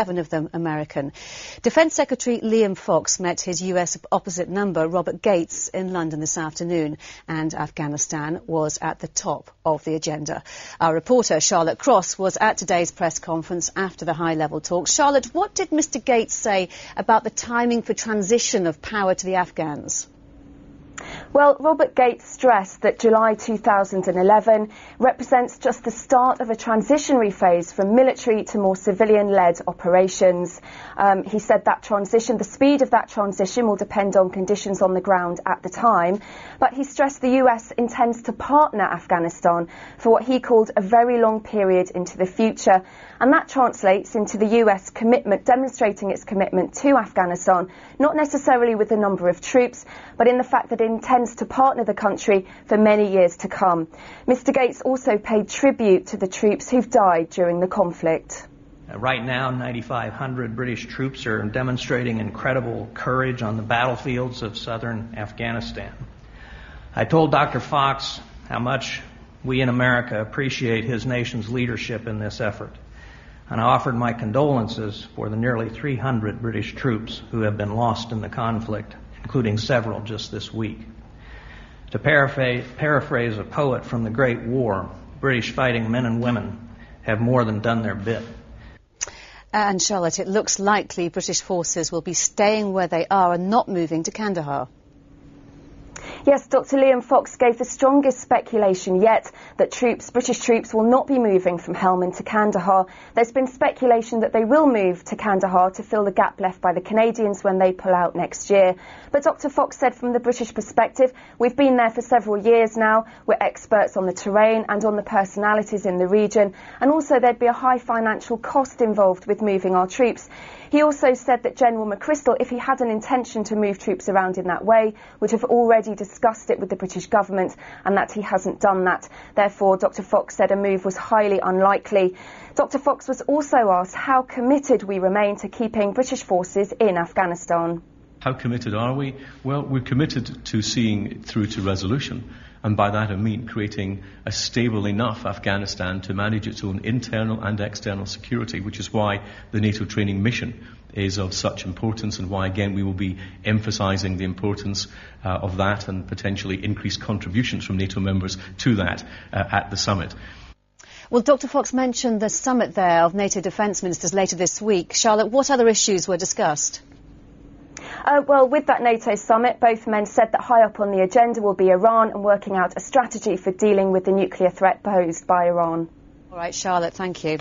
7 of them American. Defence Secretary Liam Fox met his US opposite number, Robert Gates, in London this afternoon, and Afghanistan was at the top of the agenda. Our reporter, Charlotte Cross, was at today's press conference after the high-level talks. Charlotte, what did Mr. Gates say about the timing for transition of power to the Afghans? Well, Robert Gates stressed that July 2011 represents just the start of a transitionary phase from military to more civilian-led operations. He said that transition, the speed of that transition will depend on conditions on the ground at the time, but he stressed the US intends to partner Afghanistan for what he called a very long period into the future, and that translates into the US commitment, demonstrating its commitment to Afghanistan, not necessarily with the number of troops, but in the fact that it intends to partner the country for many years to come. Mr. Gates also paid tribute to the troops who've died during the conflict. Right now, 9,500 British troops are demonstrating incredible courage on the battlefields of southern Afghanistan. I told Dr. Fox how much we in America appreciate his nation's leadership in this effort, and I offered my condolences for the nearly 300 British troops who have been lost in the conflict, including several just this week. To paraphrase a poet from the Great War, British fighting men and women have more than done their bit. And Charlotte, it looks likely British forces will be staying where they are and not moving to Kandahar. Yes, Dr. Liam Fox gave the strongest speculation yet that British troops will not be moving from Helmand to Kandahar. There's been speculation that they will move to Kandahar to fill the gap left by the Canadians when they pull out next year. But Dr. Fox said from the British perspective, we've been there for several years now, we're experts on the terrain and on the personalities in the region, and also there'd be a high financial cost involved with moving our troops. He also said that General McChrystal, if he had an intention to move troops around in that way, would have already discussed it with the British government, and that he hasn't done that. Therefore, Dr. Fox said a move was highly unlikely. Dr. Fox was also asked how committed we remain to keeping British forces in Afghanistan. How committed are we? Well, we're committed to seeing it through to resolution. And by that I mean creating a stable enough Afghanistan to manage its own internal and external security, which is why the NATO training mission is of such importance, and why, again, we will be emphasising the importance of that and potentially increased contributions from NATO members to that at the summit. Well, Dr. Fox mentioned the summit there of NATO defence ministers later this week. Charlotte, what other issues were discussed? Well, with that NATO summit, both men said that high up on the agenda will be Iran and working out a strategy for dealing with the nuclear threat posed by Iran. All right, Charlotte, thank you.